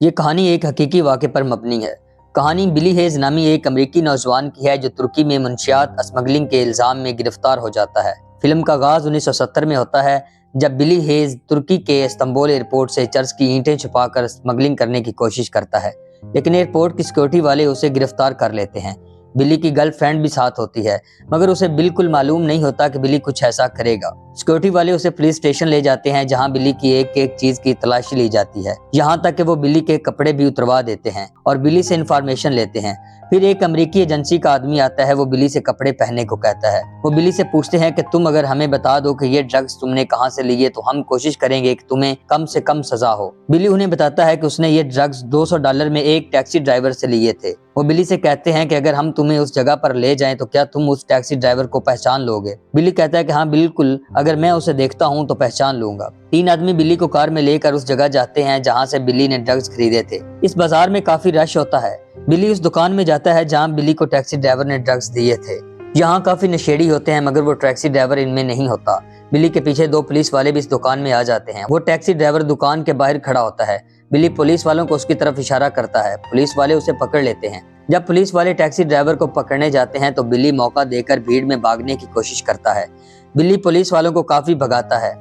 ये कहानी एक हकीकी वाक़े पर मबनी है। कहानी बिली हेज नामी एक अमेरिकी नौजवान की है जो तुर्की में मुनशियात स्मगलिंग के इल्ज़ाम में गिरफ्तार हो जाता है। फिल्म का आगाज़ 1970 में होता है जब बिली हेज तुर्की के इस्तांबुल एयरपोर्ट से चर्च की ईंटें छुपाकर स्मगलिंग करने की कोशिश करता है, लेकिन एयरपोर्ट की सिक्योरिटी वाले उसे गिरफ्तार कर लेते हैं। बिली की गर्लफ्रेंड भी साथ होती है, मगर उसे बिल्कुल मालूम नहीं होता कि बिली कुछ ऐसा करेगा। सिक्योरिटी वाले उसे पुलिस स्टेशन ले जाते हैं जहां बिली की एक एक चीज की तलाशी ली जाती है, यहां तक कि वो बिली के कपड़े भी उतरवा देते हैं और बिली से इंफॉर्मेशन लेते हैं। फिर एक अमेरिकी एजेंसी का आदमी आता है, वो बिली से कपड़े पहनने को कहता है। वो बिली से पूछते हैं कि तुम अगर हमें बता दो कि ये ड्रग्स तुमने कहां से लिए तो हम कोशिश करेंगे कि तुम्हें कम से कम सजा हो। बिली उन्हें बताता है कि उसने ये ड्रग्स $200 में एक टैक्सी ड्राइवर से लिए थे। वो बिली से कहते हैं कि अगर हम तुम्हें उस जगह पर ले जाएं तो क्या तुम उस टैक्सी ड्राइवर को पहचान लोगे। बिली कहता है कि हाँ बिल्कुल, अगर मैं उसे देखता हूँ तो पहचान लूंगा। 3 आदमी बिली को कार में लेकर उस जगह जाते हैं जहाँ से बिली ने ड्रग्स खरीदे थे। इस बाजार में काफी रश होता है। बिली उस दुकान में जाता है जहाँ बिली को टैक्सी ड्राइवर ने ड्रग्स दिए थे। यहाँ काफी नशेड़ी होते हैं, मगर वो टैक्सी ड्राइवर इनमें नहीं होता। बिली के पीछे 2 पुलिस वाले भी इस दुकान में आ जाते हैं। वो टैक्सी ड्राइवर दुकान के बाहर खड़ा होता है। बिली पुलिस वालों को उसकी तरफ इशारा करता है। पुलिस वाले उसे पकड़ लेते हैं। जब पुलिस वाले टैक्सी ड्राइवर को पकड़ने जाते हैं तो बिली मौका देकर भीड़ में भागने की कोशिश करता है। बिली पुलिस वालों को काफी भगाता है।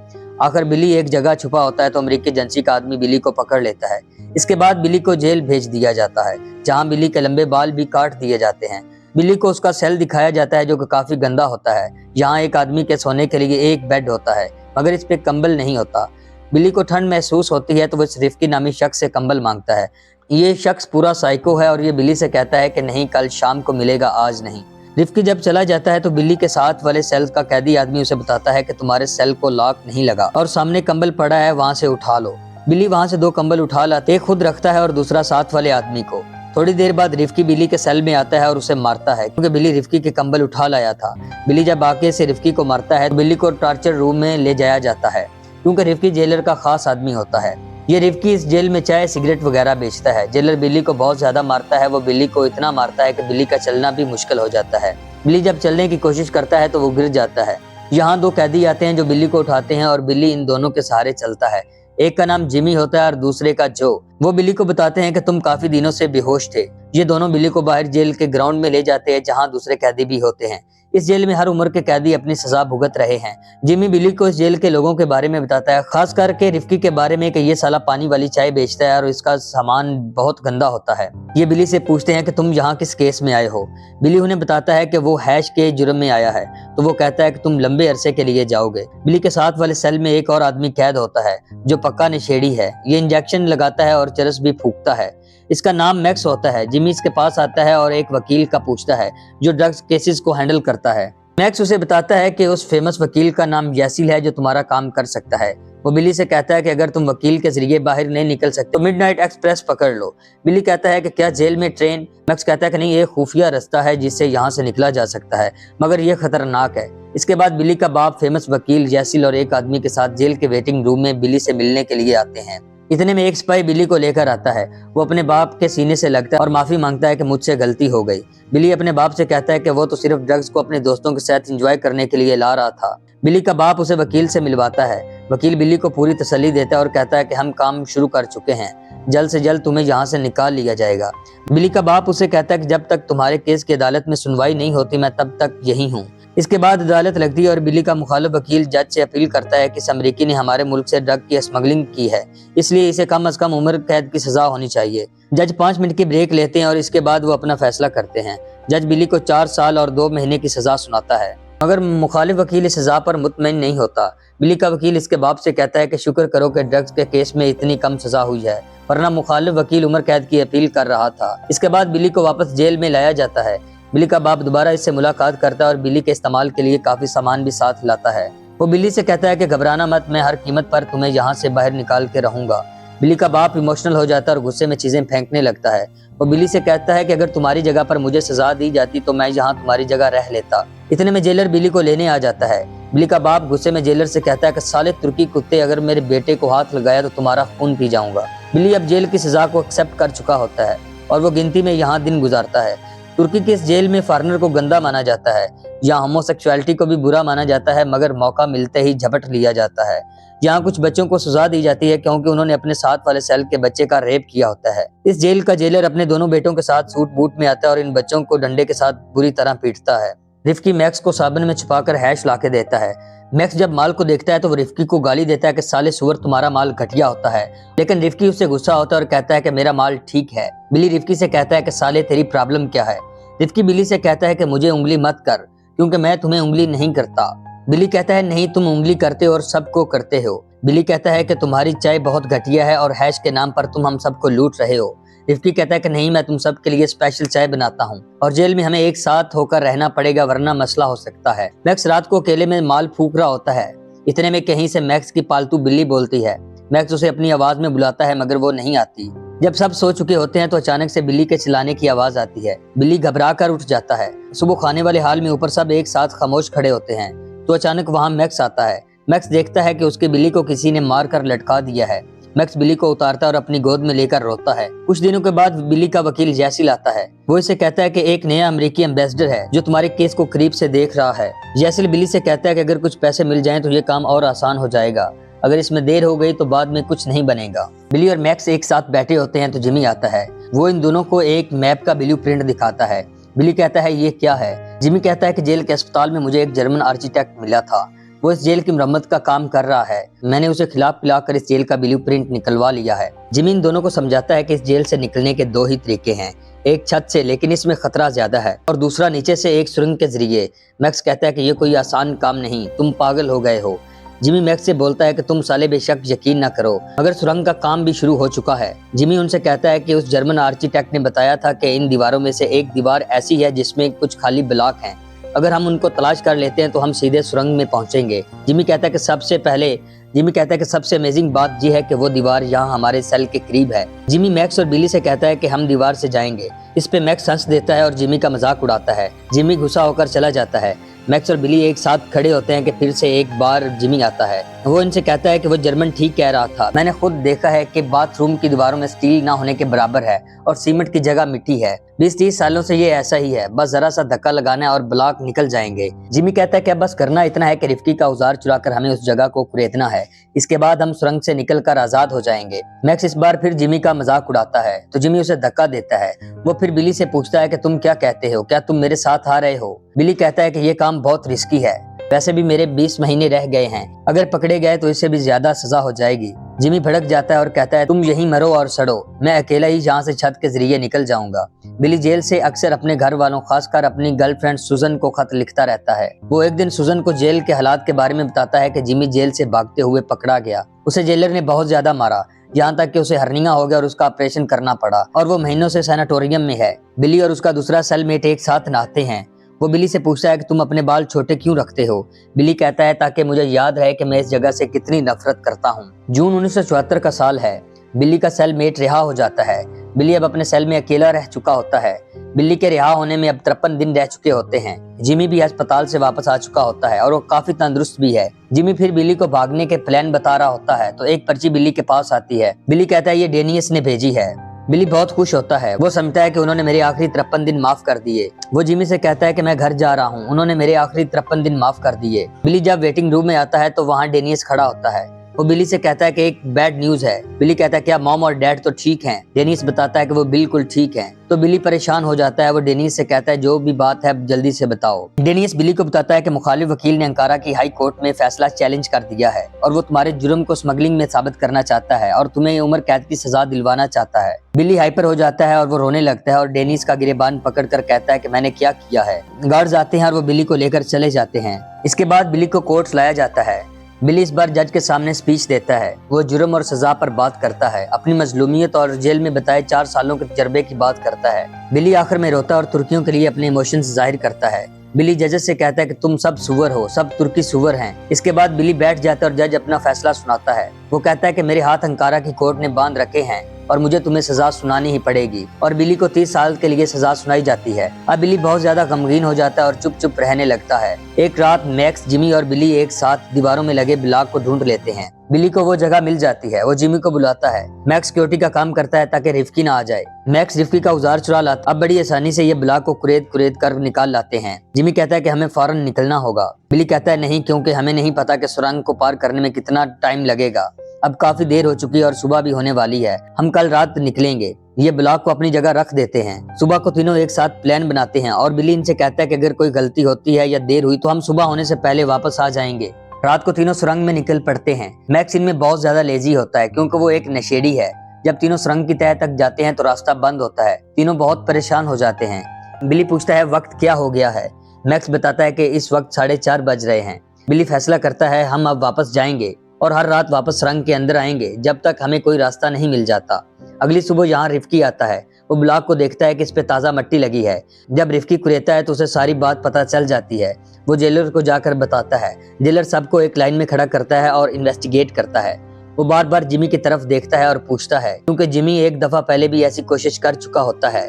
आखिर बिली एक जगह छुपा होता है तो अमेरिकी एजेंसी का आदमी बिली को पकड़ लेता है। इसके बाद बिली को जेल भेज दिया जाता है, जहां बिली के लंबे बाल भी काट दिए जाते हैं। बिली को उसका सेल दिखाया जाता है जो कि काफी गंदा होता है। यहाँ एक आदमी के सोने के लिए एक बेड होता है, मगर इस पे कंबल नहीं होता। बिली को ठंड महसूस होती है तो वह रिफ्की नामी शख्स से कंबल मांगता है। ये शख्स पूरा साइको है और ये बिली से कहता है कि नहीं, कल शाम को मिलेगा, आज नहीं। रिफ्की जब चला जाता है तो बिली के साथ वाले सेल का कैदी आदमी उसे बताता है कि तुम्हारे सेल को लॉक नहीं लगा और सामने कंबल पड़ा है, वहां से उठा लो। बिली वहां से 2 कंबल उठा लाते, एक खुद रखता है और दूसरा साथ वाले आदमी को। थोड़ी देर बाद रिफ्की बिली के सेल में आता है और उसे मारता है, क्योंकि बिली रिफ्की के कंबल उठा लाया था। बिली जब आके से रिफ्की को मारता है तो बिली को टॉर्चर रूम में ले जाया जाता है, क्योंकि रिफ्की जेलर का खास आदमी होता है। ये रिफ्की इस जेल में चाय सिगरेट वगैरह बेचता है। जेलर बिली को बहुत ज्यादा मारता है। वो बिली को इतना मारता है कि बिली का चलना भी मुश्किल हो जाता है। बिली जब चलने की कोशिश करता है तो वो गिर जाता है। यहाँ 2 कैदी आते हैं जो बिली को उठाते हैं और बिली इन दोनों के सहारे चलता है। एक का नाम जिमी होता है और दूसरे का जो। वो बिली को बताते हैं कि तुम काफी दिनों से बेहोश थे। ये दोनों बिली को बाहर जेल के ग्राउंड में ले जाते हैं जहाँ दूसरे कैदी भी होते हैं। इस जेल में हर उम्र के कैदी अपनी सजा भुगत रहे हैं। जिमी बिली को इस जेल के लोगों के बारे में बताता है, खास करके रिफ्की के बारे में कि ये साला पानी वाली चाय बेचता है और इसका सामान बहुत गंदा होता है। ये बिली से पूछते हैं कि तुम यहाँ किस केस में आए हो। बिली उन्हें बताता है कि वो हैश के जुर्म में आया है, तो वो कहता है कि तुम लंबे अरसे के लिए जाओगे। बिली के साथ वाले सेल में एक और आदमी कैद होता है जो पक्का नशेड़ी है। ये इंजेक्शन लगाता है और चरस भी फूकता है। इसका नाम मैक्स होता है। जिमी इसके पास आता है और एक वकील का पूछता है जो ड्रग्स केसेस को हैंडल करता है। मैक्स उसे बताता है कि उस फेमस वकील का नाम यैसिल है जो तुम्हारा काम कर सकता है। वो बिली से कहता है कि अगर तुम वकील के जरिए बाहर नहीं निकल सकते तो मिडनाइट एक्सप्रेस पकड़ लो। बिली कहता है कि क्या जेल में ट्रेन? मैक्स कहता है कि नहीं, ये खुफिया रास्ता है जिससे यहाँ से निकला जा सकता है, मगर यह खतरनाक है। इसके बाद बिली का बाप फेमस वकील यैसिल और एक आदमी के साथ जेल के वेटिंग रूम में बिली से मिलने के लिए आते हैं। इतने में एक सिपाही बिली को लेकर आता है। वो अपने बाप के सीने से लगता है और माफी मांगता है कि मुझसे गलती हो गई। बिली अपने बाप से कहता है कि वो तो सिर्फ ड्रग्स को अपने दोस्तों के साथ एंजॉय करने के लिए ला रहा था। बिली का बाप उसे वकील से मिलवाता है। वकील बिली को पूरी तसल्ली देता है और कहता है कि हम काम शुरू कर चुके हैं, जल्द से जल्द तुम्हें यहाँ से निकाल लिया जाएगा। बिली का बाप उसे कहता है कि जब तक तुम्हारे केस की अदालत में सुनवाई नहीं होती मैं तब तक यही हूँ। इसके बाद अदालत लगती है और बिली का मुखालिफ वकील जज से अपील करता है कि इस अमेरिकी ने हमारे मुल्क से ड्रग की स्मगलिंग की है, इसलिए इसे कम से कम उम्र कैद की सजा होनी चाहिए। जज 5 मिनट की ब्रेक लेते हैं और इसके बाद वो अपना फैसला करते हैं। जज बिली को 4 साल और 2 महीने की सजा सुनाता है, मगर मुखालिफ वकील इस सजा पर मुतमईन नहीं होता। बिली का वकील इसके बाप से कहता है कि शुक्र करो कि ड्रग्स के केस में इतनी कम सजा हुई है, वरना मुखालिफ वकील उम्र कैद की अपील कर रहा था। इसके बाद बिली को वापस जेल में लाया जाता है। बिली का बाप दोबारा इससे मुलाकात करता है और बिली के इस्तेमाल के लिए काफी सामान भी साथ लाता है। वो बिली से कहता है कि घबराना मत, मैं हर कीमत पर तुम्हें यहाँ से बाहर निकाल के रहूंगा। बिली का बाप इमोशनल हो जाता है और गुस्से में चीजें फेंकने लगता है। वो बिली से कहता है कि अगर तुम्हारी जगह पर मुझे सजा दी जाती तो मैं यहाँ तुम्हारी जगह रह लेता। इतने में जेलर बिली को लेने आ जाता है। बिली का बाप गुस्से में जेलर से कहता है कि साले तुर्की कुत्ते, अगर मेरे बेटे को हाथ लगाया तो तुम्हारा खून पी जाऊंगा। बिली अब जेल की सजा को एक्सेप्ट कर चुका होता है और वो गिनती में यहाँ दिन गुजारता है। तुर्की के इस जेल में फॉरेनर को गंदा माना जाता है। यहाँ होमोसेक्सुअलिटी को भी बुरा माना जाता है, मगर मौका मिलते ही झपट लिया जाता है। जहाँ कुछ बच्चों को सजा दी जाती है क्योंकि उन्होंने अपने साथ वाले सेल के बच्चे का रेप किया होता है। इस जेल का जेलर अपने दोनों बेटों के साथ सूट बूट में आता है और इन बच्चों को डंडे के साथ बुरी तरह पीटता है। रिफ्की मैक्स को साबुन में छुपाकर हैश लाके देता है। मैक्स जब माल को देखता है तो वो रिफ्की को गाली देता है कि साले सुअर तुम्हारा माल घटिया होता है, लेकिन रिफ्की उससे गुस्सा होता है और कहता है कि मेरा माल ठीक है। बिली रिफ्की से कहता है कि साले तेरी प्रॉब्लम क्या है। रिफ्की बिली से कहता है कि मुझे उंगली मत कर क्योंकि मैं तुम्हें उंगली नहीं करता। बिली कहता है नहीं तुम उंगली करते हो और सबको करते हो। बिली कहता है कि तुम्हारी चाय बहुत घटिया है और हैश के नाम पर तुम हम सबको लूट रहे हो। रिफ्की कहता है कि नहीं मैं तुम सब के लिए स्पेशल चाय बनाता हूँ और जेल में हमें एक साथ होकर रहना पड़ेगा वरना मसला हो सकता है। मैक्स रात को अकेले में माल फूक रहा होता है। इतने में कहीं से मैक्स की पालतू बिल्ली बोलती है। मैक्स उसे अपनी आवाज में बुलाता है मगर वो नहीं आती। जब सब सो चुके होते हैं तो अचानक से बिल्ली के चिल्लाने की आवाज आती है। बिल्ली घबरा कर उठ जाता है। सुबह खाने वाले हाल में ऊपर सब एक साथ खामोश खड़े होते हैं तो अचानक वहाँ मैक्स आता है। मैक्स देखता है कि उसकी बिल्ली को किसी ने मार कर लटका दिया है। मैक्स बिली को उतारता है और अपनी गोद में लेकर रोता है। कुछ दिनों के बाद बिली का वकील जैसिल आता है। वो इसे कहता है कि एक नया अमेरिकी एम्बेसडर है जो तुम्हारे केस को करीब से देख रहा है। जैसिल बिली से कहता है कि अगर कुछ पैसे मिल जाएं तो ये काम और आसान हो जाएगा, अगर इसमें देर हो गई तो बाद में कुछ नहीं बनेगा। बिली और मैक्स एक साथ बैठे होते हैं तो जिमी आता है। वो इन दोनों को एक मैप का ब्लू प्रिंट दिखाता है। बिली कहता है ये क्या है। जिमी कहता है कि जेल के अस्पताल में मुझे एक जर्मन आर्किटेक्ट मिला था, वो इस जेल की मरम्मत का काम कर रहा है। मैंने उसे खिला पिला कर इस जेल का ब्लू प्रिंट निकलवा लिया है। जिमी इन दोनों को समझाता है कि इस जेल से निकलने के दो ही तरीके हैं, एक छत से लेकिन इसमें खतरा ज्यादा है और दूसरा नीचे से एक सुरंग के जरिए। मैक्स कहता है कि ये कोई आसान काम नहीं, तुम पागल हो गए हो। जिमी मैक्स से बोलता है कि तुम साले बेशक यकीन न करो मगर सुरंग का काम भी शुरू हो चुका है। जिमी उनसे कहता है कि उस जर्मन आर्किटेक्ट ने बताया था कि इन दीवारों में से एक दीवार ऐसी है जिसमें कुछ खाली ब्लॉक हैं, अगर हम उनको तलाश कर लेते हैं तो हम सीधे सुरंग में पहुंचेंगे। जिमी कहता है कि सबसे अमेजिंग बात यह है कि वो दीवार यहाँ हमारे सेल के करीब है। जिमी मैक्स और बिली से कहता है कि हम दीवार से जाएंगे। इस पे मैक्स हंस देता है और जिमी का मजाक उड़ाता है। जिमी गुस्सा होकर चला जाता है। मैक्स और बिली एक साथ खड़े होते हैं कि फिर से एक बार जिमी आता है। वो इनसे कहता है कि वो जर्मन ठीक कह रहा था, मैंने खुद देखा है कि बाथरूम की दीवारों में स्टील ना होने के बराबर है और सीमेंट की जगह मिट्टी है। 20-30 सालों से ये ऐसा ही है, बस जरा सा धक्का लगाना है और ब्लॉक निकल जाएंगे। जिमी कहता है कि बस करना इतना है कि रिफ्की का औजार चुराकर हमें उस जगह को कुरेदना है, इसके बाद हम सुरंग से निकलकर आजाद हो जाएंगे। मैक्स इस बार फिर जिमी का मजाक उड़ाता है तो जिमी उसे धक्का देता है। वो फिर बिली से पूछता है कि तुम क्या कहते हो, क्या तुम मेरे साथ आ रहे हो। बिली कहता है कि ये काम बहुत रिस्की है, वैसे भी मेरे 20 महीने रह गए हैं, अगर पकड़े गए तो इससे भी ज्यादा सजा हो जाएगी। जिमी भड़क जाता है और कहता है तुम यहीं मरो और सड़ो, मैं अकेला ही यहाँ से छत के जरिए निकल जाऊंगा। बिली जेल से अक्सर अपने घर वालों खासकर अपनी गर्लफ्रेंड सुजन को खत लिखता रहता है। वो एक दिन सुजन को जेल के हालात के बारे में बताता है कि जिमी जेल से भागते हुए पकड़ा गया। उसे जेलर ने बहुत ज्यादा मारा, यहाँ तक कि उसे हर्निया हो गया और उसका ऑपरेशन करना पड़ा और वो महीनों से सैनाटोरियम में है। बिली और उसका दूसरा सेलमेट एक साथ नहाते हैं। वो बिली से पूछता है कि तुम अपने बाल छोटे क्यों रखते हो। बिली कहता है ताकि मुझे याद रहे कि मैं इस जगह से कितनी नफरत करता हूँ। जून 1974 का साल है। बिली का सेलमेट रिहा हो जाता है। बिली अब अपने सेल में अकेला रह चुका होता है। बिली के रिहा होने में अब 53 दिन रह चुके होते हैं। जिमी भी अस्पताल से वापस आ चुका होता है और वो काफी तंदुरुस्त भी है। जिमी फिर बिली को भागने के प्लान बता रहा होता है तो एक पर्ची बिली के पास आती है। बिली कहता है ये डेनियस ने भेजी है। बिली बहुत खुश होता है। वो समझता है कि उन्होंने मेरे आखिरी 53 दिन माफ कर दिए। वो जिमी से कहता है कि मैं घर जा रहा हूँ, उन्होंने मेरे आखिरी 53 दिन माफ कर दिए। बिली जब वेटिंग रूम में आता है तो वहाँ डेनियस खड़ा होता है। वो बिली से कहता है कि एक बैड न्यूज है। बिली कहता है क्या मॉम और डैड तो ठीक हैं? डेनिस बताता है कि वो बिल्कुल ठीक हैं। तो बिली परेशान हो जाता है। वो डेनिस से कहता है जो भी बात है जल्दी से बताओ। डेनिस बिली को बताता है कि मुखालिफ वकील ने अंकारा की हाई कोर्ट में फैसला चैलेंज कर दिया है और वो तुम्हारे जुर्म को स्मगलिंग में साबित करना चाहता है और तुम्हें उम्र कैद की सजा दिलवाना चाहता है। बिली हाइपर हो जाता है और वो रोने लगता है और डेनिस का गिरेबान पकड़कर कहता है कि मैंने क्या किया है। गार्ड्स आते हैं और वो बिली को लेकर चले जाते हैं। इसके बाद बिली को कोर्ट लाया जाता है। बिली इस बार जज के सामने स्पीच देता है। वो जुर्म और सजा पर बात करता है, अपनी मजलूमियत और जेल में बिताए 4 सालों के तजर्बे की बात करता है। बिली आखिर में रोता और तुर्कियों के लिए अपने इमोशंस जाहिर करता है। बिली जजेस से कहता है कि तुम सब सुअर हो, सब तुर्की सुअर हैं। इसके बाद बिली बैठ जाता है और जज अपना फैसला सुनाता है। वो कहता है कि मेरे हाथ अंकारा की कोर्ट ने बांध रखे हैं और मुझे तुम्हें सजा सुनानी ही पड़ेगी। और बिली को 30 साल के लिए सजा सुनाई जाती है। अब बिली बहुत ज्यादा गमगीन हो जाता है और चुप चुप रहने लगता है। एक रात मैक्स, जिमी और बिली एक साथ दीवारों में लगे ब्लॉक को ढूंढ लेते हैं। बिली को वो जगह मिल जाती है। वो जिमी को बुलाता है। मैक्स सिक्योरिटी का काम करता है ताकि रिफ्की ना आ जाए। मैक्स रिफ्की का औजार चुरा लाता। अब बड़ी आसानी से ये ब्लॉक को कुरेद कर निकाल लाते हैं। जिमी कहता है कि हमें फौरन निकलना होगा। बिली कहता है नहीं, क्योंकि हमें नहीं पता कि सुरंग को पार करने में कितना टाइम लगेगा। अब काफी देर हो चुकी है और सुबह भी होने वाली है, हम कल रात निकलेंगे। ये ब्लॉक को अपनी जगह रख देते हैं। सुबह को तीनों एक साथ प्लान बनाते हैं और बिली इनसे कहता है कि अगर कोई गलती होती है या देर हुई तो हम सुबह होने से पहले वापस आ जाएंगे। रात को तीनों सुरंग में निकल पड़ते हैं। मैक्स इनमें बहुत ज्यादा लेजी होता है क्योंकि वो एक नशेड़ी है। जब तीनों सुरंग की तह तक जाते हैं तो रास्ता बंद होता है। तीनों बहुत परेशान हो जाते हैं। बिली पूछता है वक्त क्या हो गया है। मैक्स बताता है कि इस वक्त 4:30 बज रहे हैं। बिली फैसला करता है हम अब वापस जाएंगे और हर रात वापस सुरंग के अंदर आएंगे जब तक हमें कोई रास्ता नहीं मिल जाता। अगली सुबह यहाँ रिफ्की आता है। वो ब्लॉक को देखता है कि इस पे ताज़ा मिट्टी लगी है। जब रिफ्की कुरेता है तो उसे सारी बात पता चल जाती है। वो जेलर को जाकर बताता है। जेलर सबको एक लाइन में खड़ा करता है और इन्वेस्टिगेट करता है। वो बार बार जिमी की तरफ देखता है और पूछता है, क्योंकि जिमी एक दफा पहले भी ऐसी कोशिश कर चुका होता है।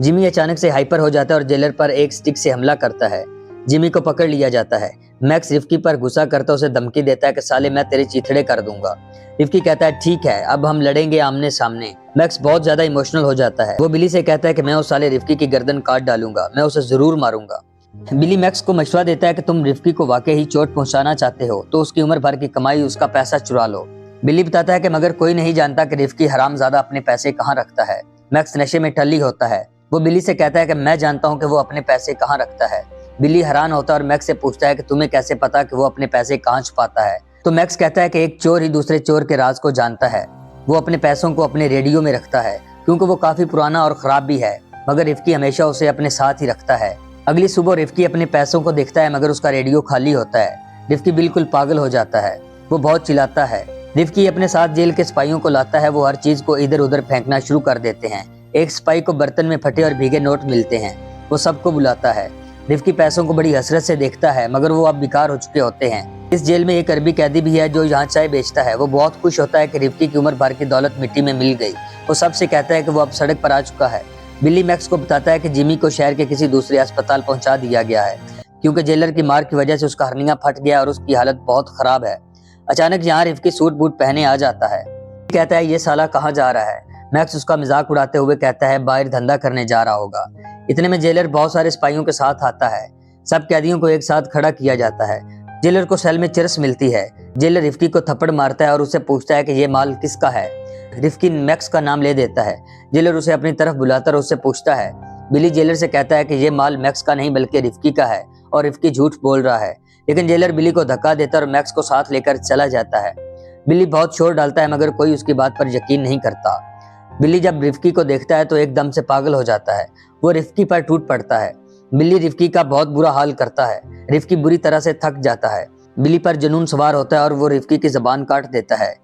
जिमी अचानक से हाइपर हो जाता है और जेलर पर एक स्टिक से हमला करता है। जिमी को पकड़ लिया जाता है। मैक्स रिफ्की पर गुस्सा करता उसे धमकी देता है कि साले मैं तेरे चीथड़े कर दूंगा। रिफ्की कहता है ठीक है, अब हम लड़ेंगे आमने सामने। मैक्स बहुत ज्यादा इमोशनल हो जाता है। वो बिली से कहता है कि मैं उस साले रिफ्की की गर्दन काट डालूंगा, मैं उसे जरूर मारूंगा। बिली मैक्स को मशवरा देता है कि तुम रिफ्की को वाकई ही चोट पहुंचाना चाहते हो तो उसकी उम्र भर की कमाई, उसका पैसा चुरा लो। बिली बताता है कि मगर कोई नहीं जानता कि रिफ्की हरामजादा अपने पैसे कहाँ रखता है। मैक्स नशे में टल्ली होता है। वो बिली से कहता है कि मैं जानता हूँ कि वो अपने पैसे कहाँ रखता है। बिली हैरान होता है और मैक्स से पूछता है कि तुम्हें कैसे पता कि वो अपने पैसे कहाँ छुपाता है। तो मैक्स कहता है कि एक चोर ही दूसरे चोर के राज को जानता है। वो अपने पैसों को अपने रेडियो में रखता है क्योंकि वो काफी पुराना और खराब भी है, मगर रिफ्की हमेशा उसे अपने साथ ही रखता है। अगली सुबह रिफ्की अपने पैसों को देखता है मगर उसका रेडियो खाली होता है। रिफ्की बिल्कुल पागल हो जाता है। वो बहुत चिल्लाता है। रिफ्की अपने साथ जेल के सिपाहियों को लाता है। वो हर चीज को इधर उधर फेंकना शुरू कर देते हैं। एक सिपाही को बर्तन में फटे और भीगे नोट मिलते हैं। वो सबको बुलाता है। रिफ्की पैसों को बड़ी हसरत से देखता है मगर वो अब बेकार हो चुके होते हैं। इस जेल में एक अरबी कैदी भी है जो यहाँ चाय बेचता है। वो बहुत खुश होता है कि रिफ्की की उम्र भर की दौलत मिट्टी में मिल गई। वो सबसे कहता है कि वो अब सड़क पर आ चुका है। बिली मैक्स को बताता है कि जिमी को शहर के किसी दूसरे अस्पताल पहुंचा दिया गया है क्योंकि जेलर की मार की वजह से उसका हर्निया फट गया और उसकी हालत बहुत खराब है। अचानक यहाँ रिफ्की सूट बूट पहने आ जाता है। कहता है ये साला कहाँ जा रहा है। मैक्स उसका मजाक उड़ाते हुए कहता है बाहर धंधा करने जा रहा होगा। इतने में जेलर बहुत सारे सिपाहियों के साथ आता है। सब कैदियों को एक साथ खड़ा किया जाता है। जेलर को सेल में चरस मिलती है। जेलर रिफ्की को थप्पड़ मारता है और उससे पूछता है कि ये माल किसका है। रिफ्की मैक्स का नाम ले देता है। जेलर उसे अपनी तरफ बुलाकर उससे पूछता है। बिली जेलर से कहता है कि ये माल मैक्स का नहीं बल्कि रिफ्की का है और रिफ्की झूठ बोल रहा है, लेकिन जेलर बिली को धक्का देता और मैक्स को साथ लेकर चला जाता है। बिली बहुत शोर डालता है मगर कोई उसकी बात पर यकीन नहीं करता। बिली जब रिफ्की को देखता है तो एकदम से पागल हो जाता है। वो रिफ्की पर टूट पड़ता है। बिली रिफ्की का बहुत बुरा हाल करता है। रिफ्की बुरी तरह से थक जाता है। बिली पर जुनून सवार होता है और वो रिफ्की की जबान काट देता है।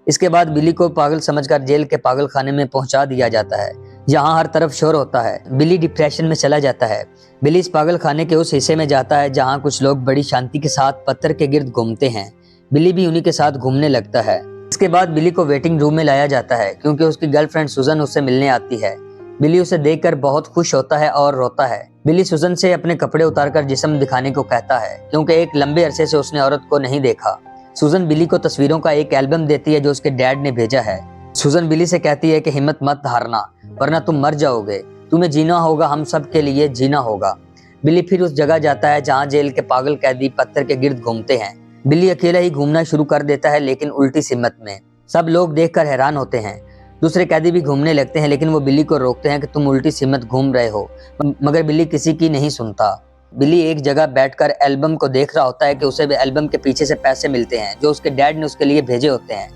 इसके बाद बिली को पागल समझकर जेल के पागल खाने में पहुंचा दिया जाता है। यहाँ हर तरफ शोर होता है। बिली डिप्रेशन में चला जाता है। बिली इस पागल खाने के उस हिस्से में जाता है जहाँ कुछ लोग बड़ी शांति के साथ पत्थर के गिर्द घूमते हैं। बिली भी उन्हीं के साथ घूमने लगता है। इसके बाद बिली को वेटिंग रूम में लाया जाता है क्योंकि उसकी गर्लफ्रेंड सुजन उससे मिलने आती है। बिली उसे देखकर बहुत खुश होता है और रोता है। बिली सुजन से अपने कपड़े उतारकर जिस्म दिखाने को कहता है क्योंकि एक लंबे अरसे से उसने औरत को नहीं देखा। सुजन बिली को तस्वीरों का एक एल्बम देती है जो उसके डैड ने भेजा है। सुजन बिली से कहती है कि हिम्मत मत हारना वरना तुम मर जाओगे, तुम्हें जीना होगा, हम सब के लिए जीना होगा। बिली फिर उस जगह जाता है जहाँ जेल के पागल कैदी पत्थर के गिर्द घूमते हैं। बिली अकेला ही घूमना शुरू कर देता है लेकिन उल्टी सिमत में। सब लोग देखकर हैरान होते हैं। दूसरे कैदी भी घूमने लगते हैं लेकिन वो बिली को रोकते हैं कि तुम उल्टी सिमत घूम रहे हो, मगर बिली किसी की नहीं सुनता। बिली एक जगह बैठकर एल्बम को देख रहा होता है कि उसे भी एल्बम के पीछे से पैसे मिलते हैं जो उसके डैड ने उसके लिए भेजे होते हैं।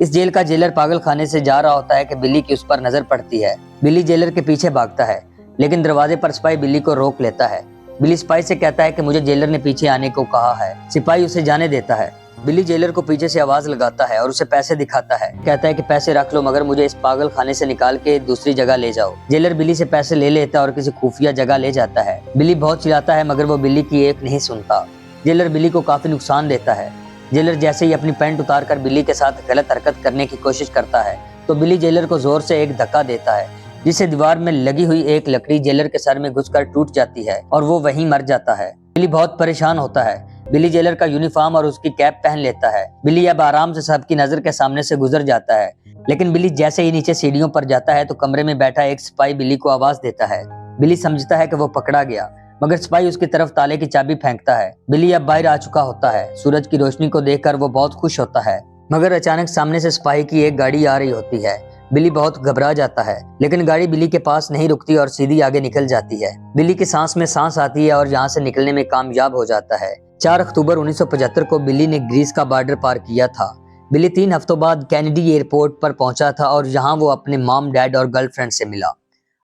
इस जेल का जेलर पागल खाने से जा रहा होता है कि बिली की उस पर नजर पड़ती है। बिली जेलर के पीछे भागता है लेकिन दरवाजे पर सिपाही बिली को रोक लेता है। बिली सिपाही से कहता है कि मुझे जेलर ने पीछे आने को कहा है। सिपाही उसे जाने देता है। बिली जेलर को पीछे से आवाज लगाता है और उसे पैसे दिखाता है। कहता है कि पैसे रख लो मगर मुझे इस पागल खाने से निकाल के दूसरी जगह ले जाओ। जेलर बिली से पैसे ले लेता है और किसी खुफिया जगह ले जाता है। बिली बहुत चिल्लाता है मगर वो बिली की एक नहीं सुनता। जेलर बिली को काफी नुकसान देता है। जेलर जैसे ही अपनी पैंट उतार कर बिली के साथ गलत हरकत करने की कोशिश करता है तो बिली जेलर को जोर से एक धक्का देता है जिससे दीवार में लगी हुई एक लकड़ी जेलर के सर में घुसकर टूट जाती है और वो वहीं मर जाता है। बिली बहुत परेशान होता है। बिली जेलर का यूनिफॉर्म और उसकी कैप पहन लेता है। बिली अब आराम से सबकी नजर के सामने से गुजर जाता है, लेकिन बिली जैसे ही नीचे सीढ़ियों पर जाता है तो कमरे में बैठा एक सिपाही बिली को आवाज देता है। बिली समझता है कि वो पकड़ा गया मगर सिपाही उसकी तरफ ताले की चाबी फेंकता है। बिली अब बाहर आ चुका होता है। सूरज की रोशनी को देखकर वो बहुत खुश होता है, मगर अचानक सामने से सिपाही की एक गाड़ी आ रही होती है। बिली बहुत घबरा जाता है, लेकिन गाड़ी बिली के पास नहीं रुकती और सीधी आगे निकल जाती है। बिली की सांस में सांस आती है और यहाँ से निकलने में कामयाब हो जाता है। 4 अक्टूबर 1975 को बिली ने ग्रीस का बॉर्डर पार किया था। बिली 3 हफ्तों बाद कैनेडी एयरपोर्ट पर पहुंचा था और यहाँ वो अपने मॉम, डैड और गर्लफ्रेंड से मिला।